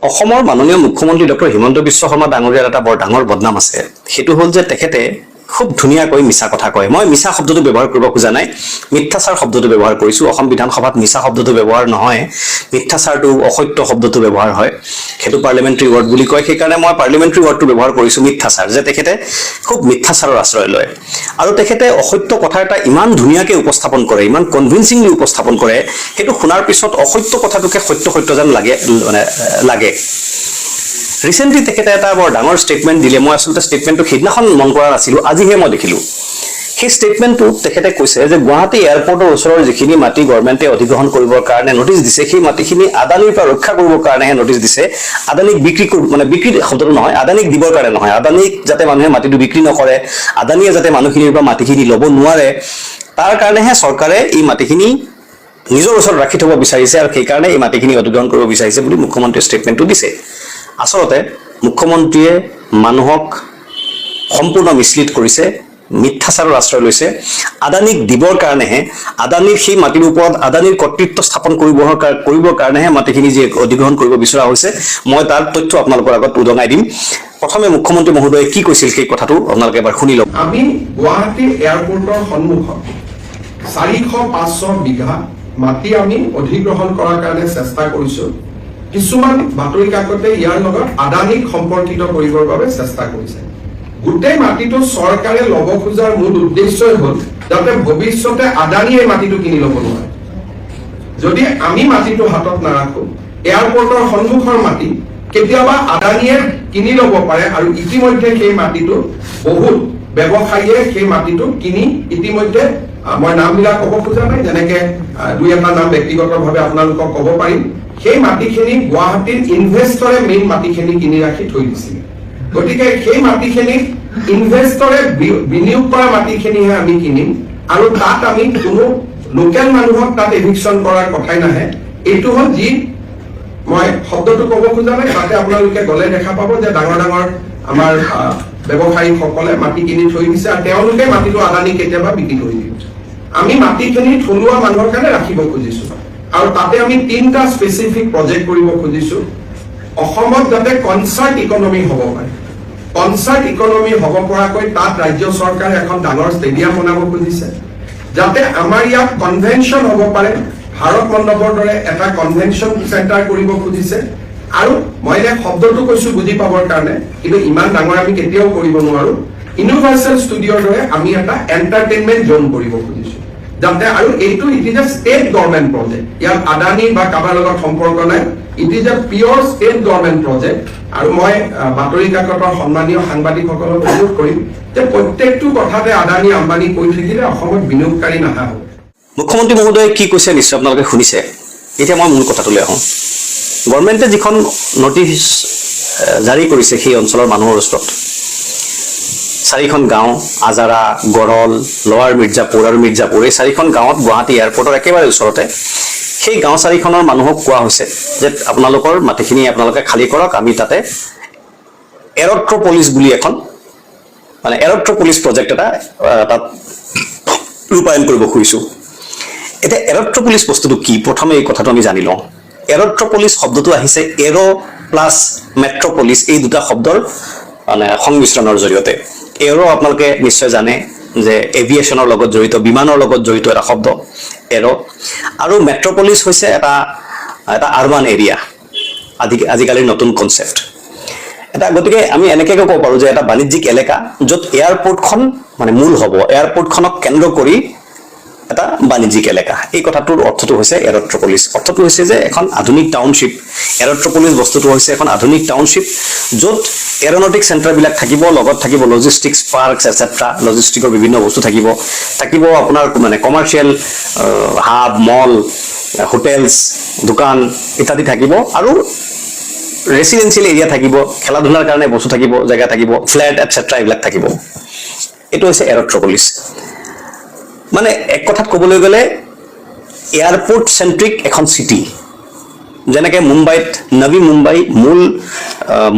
অসমৰ মাননীয় মুখ্যমন্ত্ৰী ডক্টৰ হিমন্ত বিশ্ব শৰ্মা ডাঙৰীয়াৰ এটা বৰ ডাঙৰ বদনাম আছে। সেইটো হ'ল যে তেখেতে খুব ধুনীয়াকৈ মিছা কথা কয়। মই মিছা শব্দটো ব্যৱহাৰ কৰিব খোজা নাই, মিথ্যাচাৰ শব্দটো ব্যৱহাৰ কৰিছোঁ। অসম বিধানসভাত মিছা শব্দটো ব্যৱহাৰ নহয়, মিথ্যাচাৰটো অসত্য শব্দটো ব্যৱহাৰ হয়। সেইটো পাৰ্লিমেণ্টাৰী ৱৰ্ড বুলি কয়, সেইকাৰণে মই পাৰ্লিমেণ্টাৰী ৱৰ্ডটো ব্যৱহাৰ কৰিছোঁ, মিথ্যাচাৰ। যে তেখেতে খুব মিথ্যাচাৰৰ আশ্ৰয় লয় আৰু তেখেতে অসত্য কথা এটা ইমান ধুনীয়াকৈ উপস্থাপন কৰে, ইমান কনভিনচিংলি উপস্থাপন কৰে, সেইটো শুনাৰ পিছত অসত্য কথাটোকে সত্য যেন লাগে। ৰিচেণ্টলি তেখেতে এটা বৰ ডাঙৰ ষ্টেটমেণ্ট দিলে। মই আচলতে ষ্টেটমেণ্টটো সেইদিনাখন মন কৰা নাছিলোঁ, আজিহে মই দেখিলোঁ। সেই ষ্টেটমেণ্টটোত তেখেতে কৈছে যে গুৱাহাটী এয়াৰপৰ্টৰ ওচৰৰ যিখিনি মাটি গভৰ্ণমেণ্টে অধিগ্ৰহণ কৰিবৰ কাৰণে নটিচ দিছে, সেই মাটিখিনি আদানীৰ পৰা ৰক্ষা কৰিবৰ কাৰণেহে নটিচ দিছে। আদানীক বিক্ৰী শব্দটো নহয়, আদানীক দিবৰ কাৰণে নহয়। আদানীক যাতে মানুহে মাটিটো বিক্ৰী নকৰে, আদানীয়ে যাতে মানুহখিনিৰ পৰা মাটিখিনি ল'ব নোৱাৰে, তাৰ কাৰণেহে চৰকাৰে এই মাটিখিনি নিজৰ ওচৰত ৰাখি থব বিচাৰিছে আৰু সেইকাৰণে এই মাটিখিনি অধিগ্ৰহণ কৰিব বিচাৰিছে বুলি মুখ্যমন্ত্ৰীয়ে ষ্টেটমেণ্টটো দিছে। আচলতে মুখ্যমন্ত্ৰীয়ে মানুহক সম্পূৰ্ণ মিছলিড কৰিছে, মিথ্যাচাৰৰ আশ্ৰয় লৈছে। আদানীক দিবৰ কাৰণেহে, আদানীৰ সেই মাটিৰ ওপৰত আদানীৰ কৰ্তৃত্ব স্থাপন কৰিবৰ কাৰণেহে মাটিখিনি যি অধিগ্ৰহণ কৰিব বিচৰা হৈছে। মই তাৰ তথ্য আপোনালোকৰ আগত উদঙাই দিম। প্ৰথমে মুখ্যমন্ত্ৰী মহোদয়ে কি কৈছিল সেই কথাটো আপোনালোকে এবাৰ শুনি লওক। আমি গুৱাহাটী এয়াৰপৰ্টৰ সন্মুখত 400-500 বিঘা মাটি আমি অধিগ্ৰহণ কৰাৰ কাৰণে চেষ্টা কৰিছো। কিছুমান বাতৰি কাকতে ইয়াৰ লগত আদানীক সম্পৰ্কিত কৰিবৰ বাবে চেষ্টা কৰিছে। গোটেই মাটিটো চৰকাৰে ল'ব খোজাৰ মূল উদ্দেশ্যই হ'ল যাতে ভৱিষ্যতে আদানীয়ে মাটিটো কিনি ল'ব নোৱাৰে। যদি আমি মাটিটো হাতত নাৰাখো, এয়াৰপৰ্টৰ সন্মুখৰ মাটি কেতিয়াবা আদানীয়ে কিনি ল'ব পাৰে আৰু ইতিমধ্যে সেই মাটিটো বহুত ব্যৱসায়ীয়ে সেই মাটিটো কিনি ইতিমধ্যে, মই নামবিলাক ক'ব খোজা নাই, যেনেকে দুই এটা নাম ব্যক্তিগতভাৱে আপোনালোকক ক'ব পাৰিম। সেই মাটিখিনি গুৱাহাটীৰ ইনভেষ্টৰে মেইন মাটিখিনি কিনি ৰাখি থৈ দিছিল। গতিকে সেই মাটিখিনি ইনভেষ্টৰে বিনিয়োগ কৰা মাটিখিনিহে আমি কিনিম আৰু তাত আমি কোনো লোকেল মানুহক তাত এভিকশ্যন কৰাৰ কথাই নাহে। এইটো হ'ল যি মই শব্দটো ক'ব খোজা নাই, তাতে আপোনালোকে গ'লে দেখা পাব যে ডাঙৰ ডাঙৰ আমাৰ ব্যৱসায়ীসকলে মাটি কিনি থৈ দিছে আৰু তেওঁলোকে মাটিটো আদানী কেতিয়াবা বিক্ৰী কৰি দিয়ে। আমি মাটিখিনি থলুৱা মানুহৰ কাৰণে ৰাখিব খুজিছো আৰু তাতে আমি 3টা স্পেচিফিক প্ৰজেক্ট কৰিব খুজিছো। অসমত যাতে কনচাৰ্ট ইকনমি হ'ব পাৰে, কনচাৰ্ট ইকনমি হ'ব পৰাকৈ তাত ৰাজ্য চৰকাৰে এখন ডাঙৰ ষ্টেডিয়াম বনাব খুজিছে, যাতে আমাৰ ইয়াত কনভেনশ্যন হ'ব পাৰে। ভাৰত মণ্ডপৰ দৰে এটা কনভেনশ্যন চেণ্টাৰ কৰিব খুজিছে আৰু মই এতিয়া শব্দটো কৈছো বুজি পাবৰ কাৰণে, কিন্তু ইমান ডাঙৰ আমি কেতিয়াও কৰিব নোৱাৰো। ইউনিভাৰ্চেল ষ্টুডিঅ'ৰ দৰে আমি এটা এণ্টাৰটেইনমেণ্ট জোন কৰিব খুজিছো যাতে, আৰু এইটো it is a state government project, ইয়াত আদানী বা কাৰোবাৰ লগত সম্পৰ্ক নাই, it is a pure state government project. আৰু মই বাতৰি কাকতৰ সন্মানীয় সাংবাদিকসকলক অনুৰোধ কৰিম যে প্ৰত্যেকটো কথাতে আদানী আম্বানী কৈ থাকিলে অসমত বিনিয়োগকাৰী নাহা হ'ব। মুখ্যমন্ত্ৰী মহোদয়ে কি কৈছে নিশ্চয় আপোনালোকে শুনিছে। এতিয়া মই মূল কথাটোলৈ আহোঁ। গভৰ্ণমেণ্টে যিখন নটিচ জাৰি কৰিছে সেই অঞ্চলৰ মানুহৰ ওচৰত 4খন গাঁও, আজাৰা, গড়ল, লোৱাৰ মিৰ্জাপুৰ আৰু মিৰ্জাপুৰ, এই 4খন গাঁৱত গুৱাহাটী এয়াৰপৰ্টৰ একেবাৰে ওচৰতে সেই গাঁও 4খনৰ মানুহক কোৱা হৈছে যে আপোনালোকৰ মাটিখিনি আপোনালোকে খালী কৰক, আমি তাতে এৰট্ৰপলিছ বুলি এখন এৰট্ৰপলিছ প্ৰজেক্ট এটা তাত ৰূপায়ণ কৰিব খুজিছোঁ। এতিয়া এৰট্ৰপলিছ বস্তুটো কি, প্ৰথমে এই কথাটো আমি জানি লওঁ। এৰট্ৰপলিছ শব্দটো আহিছে এৰ' প্লাছ মেট্ৰপলিছ, এই দুটা শব্দৰ সংমিশ্ৰণৰ জৰিয়তে। এৰ' আপোনালোকে নিশ্চয় জানে যে এভিয়েশ্যনৰ লগত জড়িত, বিমানৰ লগত জড়িত এটা শব্দ এৰ', আৰু মেট্ৰপলিছ হৈছে এটা আৰবান এৰিয়া, আজিকালিৰ নতুন কনচেপ্ট এটা। গতিকে আমি এনেকৈ ক'ব পাৰোঁ যে এটা বাণিজ্যিক এলেকা য'ত এয়াৰপৰ্টখন মূল হ'ব, এয়াৰপৰ্টখনক কেন্দ্ৰ কৰি এটা বাণিজ্যিক এলেকা। এই কথাটোৰ অৰ্থটো হৈছে এৰট্ৰপলিছ। অৰ্থটো হৈছে যে এখন আধুনিক টাউনশ্বিপ। এৰট্ৰপলিছ বস্তুটো হৈছে এখন আধুনিক টাউনশ্বিপ য'ত এৰনটিক চেণ্টাৰবিলাক থাকিব, লগত থাকিব লজিষ্টিক্স পাৰ্কছ এটচেট্ৰা, লজিষ্টিকৰ বিভিন্ন বস্তু থাকিব আপোনাৰ কমাৰ্চিয়েল হাব, মল, হোটেলছ, দোকান ইত্যাদি থাকিব, আৰু ৰেচিডেঞ্চিয়েল এৰিয়া থাকিব, খেলা ধূলাৰ কাৰণে বস্তু থাকিব, জেগা থাকিব, ফ্লেট এটচেট্ৰা এইবিলাক থাকিব। এইটো হৈছে এৰট্ৰপলিছ। এক কথাত ক'বলৈ গ'লে এয়াৰপৰ্ট চেণ্ট্ৰিক এখন চিটি। যেনেকৈ মুম্বাইত নবী মুম্বাই, মূল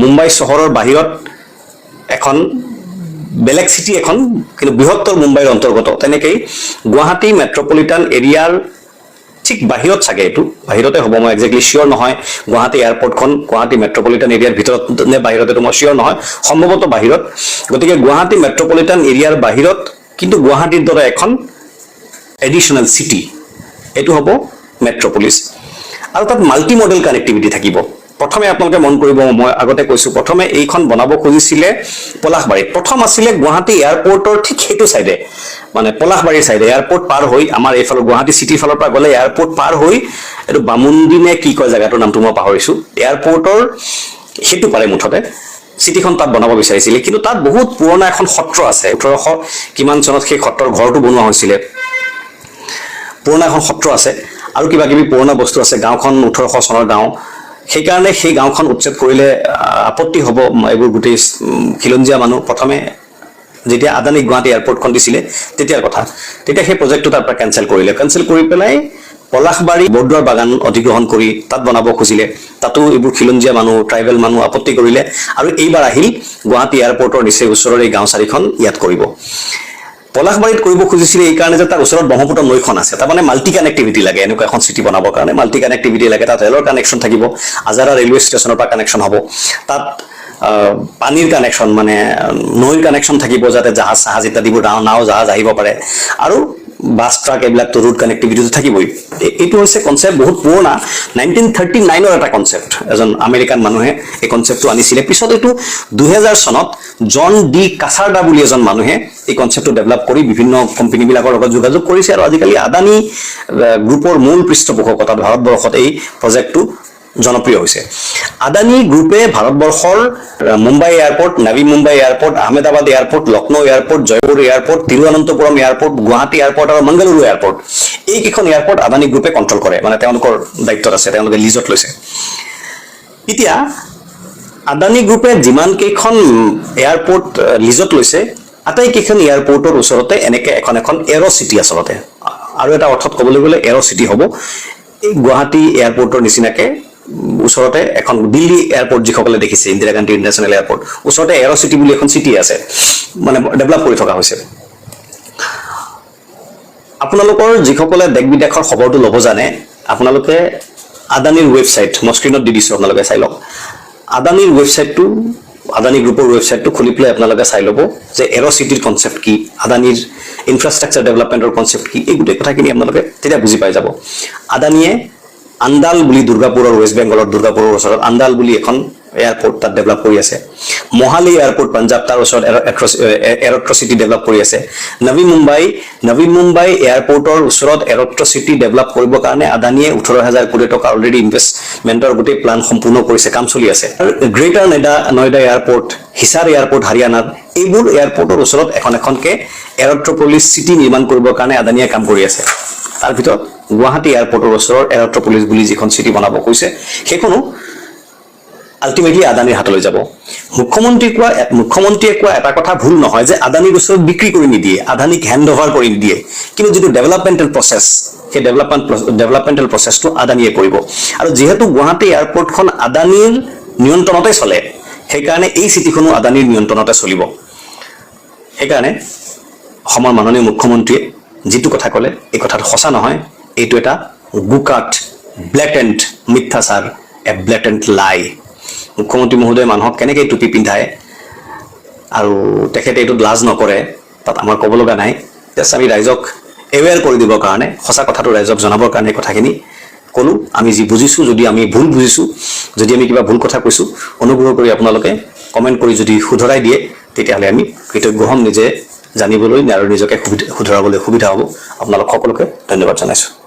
মুম্বাই চহৰৰ বাহিৰত এখন বেলেগ চিটি এখন, কিন্তু বৃহত্তৰ মুম্বাইৰ অন্তৰ্গত, তেনেকেই গুৱাহাটী মেট্ৰপলিটান এৰিয়াৰ ঠিক বাহিৰত চাগে এইটো বাহিৰতে হ'ব মই একজেক্টলি চিয়ৰ নহয় গুৱাহাটী এয়াৰপৰ্টখন গুৱাহাটী মেট্ৰপলিটান এৰিয়াৰ ভিতৰত নে বাহিৰতে মই চিয়ৰ নহয় সম্ভৱতঃ বাহিৰত গতিকে গুৱাহাটী মেট্ৰপলিটান এৰিয়াৰ বাহিৰত কিন্তু গুৱাহাটীৰ দৰে এখন এডিশনাল সিটি এটো হ'ব মেট্ৰপলিস আৰু তাত মাল্টি মডেল কানেক্টিভিটি থাকিব প্ৰথমে আপোনালোকে মন কৰিব মই আগতে কৈছো প্ৰথমে এইখন বনাব খুজিছিলে পলাশবাৰীত প্ৰথম আছিলে গুৱাহাটী এয়াৰপৰ্টৰ ঠিক হেতু সাইডে মানে পলাশবাৰীৰ সাইডে এয়াৰপৰ্ট পাৰ হৈ আমাৰ এইফালৰ গুৱাহাটী সিটি ফালৰ পৰা গলে এয়াৰপৰ্ট পাৰ হৈ এটো বামুন্দি নে কি কয় জায়গাটোৰ নামটো মই পাহৰিছো এয়াৰপৰ্টৰ হেতু পাৰে মুঠতে সিটিখন তাত বনাব বিচাৰিছিলে কিন্তু তাত বহুত পুৰণা এখন সত্ৰ আছে 1800 কিমান চনত সেই সত্ৰৰ ঘৰটো বনোৱা হৈছিলে পুৰণা এখন সত্ৰ আছে আৰু কিবা কিবি পুৰণা বস্তু আছে গাঁওখন 1800 চনৰ গাঁও সেই কাৰণে সেই গাঁওখন উচ্ছেদ কৰিলে আপত্তি হ'ব এইবোৰ গোটেই খিলঞ্জিয়া মানুহ প্ৰথমে যেতিয়া আদানী গুৱাহাটী এয়াৰপৰ্টখন দিছিলে তেতিয়াৰ কথা তেতিয়া সেই প্ৰজেক্টটো তাৰ পৰা কেনসেল কৰি পেলাই পলাশবাৰী বৰদুৱাৰ বাগান অধিগ্ৰহণ কৰি তাত বনাব খুজিলে তাতো এইবোৰ খিলঞ্জিয়া মানুহ ট্ৰাইবেল মানুহ আপত্তি কৰিলে আৰু এইবাৰ আহিল গুৱাহাটী এয়াৰপৰ্টৰ নিচে ওচৰৰ এই গাঁও চাৰিখন ইয়াত কৰিব পলাশবাৰীত কৰিব খুজিছিলে এই কাৰণে যে তাৰ ওচৰত ব্ৰহ্মপুত্ৰ নৈখন আছে তাৰ মানে মাল্টি কানেক্টিভিটি লাগে এনেকুৱা এখন সিটি বনাবৰ কাৰণে মাল্টি কানেক্টিভিটি লাগে তাত ৰেলৰ কানেকশ্যন থাকিব আজাৰা ৰেলৱে ষ্টেচনৰ পৰা কানেকশ্যন হ'ব তাত পানীৰ কানেকশ্যন মানে নৈৰ কানেকশ্যন থাকিব যাতে জাহাজ ইত্যাদিবোৰ নাও জাহাজ আহিব পাৰে আৰু বাস ট্ৰাক এইবিলাক তো ৰুট কানেক্টিভিটি থাকিবই এইটো হৈছে কনসেপ্ট বহুত পুৰণা 1939 ৰ এটা কনসেপ্ট এজন আমেৰিকান মানুহে এই কনসেপ্টটো আনিছিলে পিছত এইটো 2000 চনত জন ডি কাছাৰডা বুলি এজন মানুহে এই কনসেপ্টটো ডেভেলপ কৰি বিভিন্ন কোম্পানী বিলাকৰ লগত যোগাযোগ কৰিছে আৰু আজিকালি আদানী গ্ৰুপৰ মূল পৃষ্ঠপোষকতাত ভাৰতবৰ্ষত এই প্ৰজেক্টটো জনপ্ৰিয় হৈছে আদানী গ্ৰুপে ভাৰতবৰ্ষৰ মুম্বাই এয়াৰপোৰ্ট নাভি Mumbai airport Ahmedabad airport Lucknow airport Jaipur airport Thiruvananthapuram airport Guwahati airport আৰু মংগলুৰু এয়াৰপোৰ্ট এই কেইখন এয়াৰপোৰ্ট আদানী গ্ৰুপে কন্ট্ৰল কৰে মানে তেওঁলোকৰ দায়িত্বত আছে তেওঁলোকে লিজত লৈছে এতিয়া আদানী গ্ৰুপে যিমান কেইখন এয়াৰপোৰ্ট লিজত লৈছে আটাইকেইখন এয়াৰপোৰ্টৰ ওচৰতে এনেকে এখন এৰ সিটি আচলতে আৰু এটা অৰ্থত ক'বলৈ গ'লে এৰ সিটি হ'ব এই গুৱাহাটী এয়াৰপোৰ্টৰ নিচিনাকে ওচৰতে এখন দিল্লী এয়াৰপোৰ্ট যিসকলে দেখিছে ইন্দিৰা গান্ধী ইন্টাৰনেশ্যনেল এয়াৰপোৰ্ট ওচৰতে এৰ সিটি বুলি এখন সিটি আছে মানে ডেভেলপ কৰি থকা হৈছে আপোনালোকৰ যিসকলে দেশ বিদেশৰ খবৰটো ল'ব জানে আপোনালোকে আদানীৰ ৱেবছাইট মই স্ক্ৰীনত দি দিছো আপোনালোকে চাই লওক আদানীৰ ৱেবছাইটটো আদানী গ্ৰুপৰ ৱেবছাইটটো খুলি পেলাই আপোনালোকে চাই ল'ব যে এৰ সিটিৰ কনসেপ্ট কি আদানীৰ ইনফ্ৰাষ্ট্ৰাকচাৰ ডেভেলপমেণ্টৰ কনসেপ্ট কি এই গোটেই কথাখিনি আপোনালোকে তেতিয়া বুজি পাই যাব আদানীয়ে আন্দাল বুলি দুৰ্গাপুৰৰ ৱেষ্ট বেংগলৰ দুৰ্গাপুৰৰ ওচৰত আন্দাল বুলি এখন এয়াৰপোৰ্ট তাত ডেভেলপ কৰি আছে মহালি এয়াৰপোৰ্ট পাঞ্জাব তাৰ ওচৰত এৰট্ৰচিটি ডেভেলপ কৰি আছে নবী মুম্বাই এয়াৰপোৰ্টৰ ওচৰত এৰট্ৰচিটি ডেভেলপ কৰিবৰ কাৰণে আদানীয়ে 18000 কোটি টকা অলৰেডি ইনভেষ্টমেণ্টৰ গোটেই প্লান সম্পূৰ্ণ কৰিছে কাম চলি আছে আৰু greater Noida airport Hisar airport হাৰিয়ানাৰ এইবোৰ এয়াৰপোৰ্টৰ ওচৰত এখনকে এৰট্ৰপলিছ সিটি নিৰ্মাণ কৰিবৰ কাৰণে আদানীয়ে কাম কৰি আছে তাৰ ভিতৰত গুৱাহাটী এয়াৰপোৰ্টৰ ওচৰৰ এৰট্ৰপলিছ বুলি যিখন সিটি বনাব কৈছে সেইখনো আলটিমেটলি আদানীৰ হাতলৈ যাব মুখ্যমন্ত্ৰীয়ে কোৱা এটা কথা ভুল নহয় যে আদানীৰ ওচৰত বিক্ৰী কৰি নিদিয়ে আদানীক হেণ্ড অভাৰ কৰি নিদিয়ে কিন্তু যিটো ডেভেলপমেণ্টেল প্ৰচেছ সেই ডেভেলপমেণ্টেল প্ৰচেছটো আদানীয়ে কৰিব আৰু যিহেতু গুৱাহাটী এয়াৰপোৰ্টখন আদানীৰ নিয়ন্ত্ৰণতে চলে সেইকাৰণে এই সিটিখনো আদানীৰ নিয়ন্ত্ৰণতে চলিব সেইকাৰণে অসমৰ মাননীয় মুখ্যমন্ত্ৰীয়ে যিটো কথা ক'লে এই কথাটো সঁচা নহয় এইটো এটা গুকাট ব্লেটেণ্ট মিথ্যাচাৰ এ ব্লেটেণ্ট লাই মুখ্যমন্ত্ৰী মহোদয় মানুহক কেনেকৈ টুপি পিন্ধায় আৰু তেখেতে এইটোত লাজ নকৰে তাত আমাৰ ক'ব লগা নাই জাষ্ট আমি ৰাইজক এৱেৰ কৰি দিবৰ কাৰণে সঁচা কথাটো ৰাইজক জনাবৰ কাৰণে কথাখিনি ক'লো আমি যি বুজিছোঁ যদি আমি ভুল বুজিছোঁ যদি আমি কিবা ভুল কথা কৈছোঁ অনুগ্ৰহ কৰি আপোনালোকে কমেণ্ট কৰি যদি শুধৰাই দিয়ে তেতিয়াহ'লে আমি কৃতজ্ঞ হ'ম নিজে জানিবলৈ আৰু নিজকে শুধৰাবলৈ সুবিধা হ'ব আপোনালোক সকলোকে ধন্যবাদ জনাইছোঁ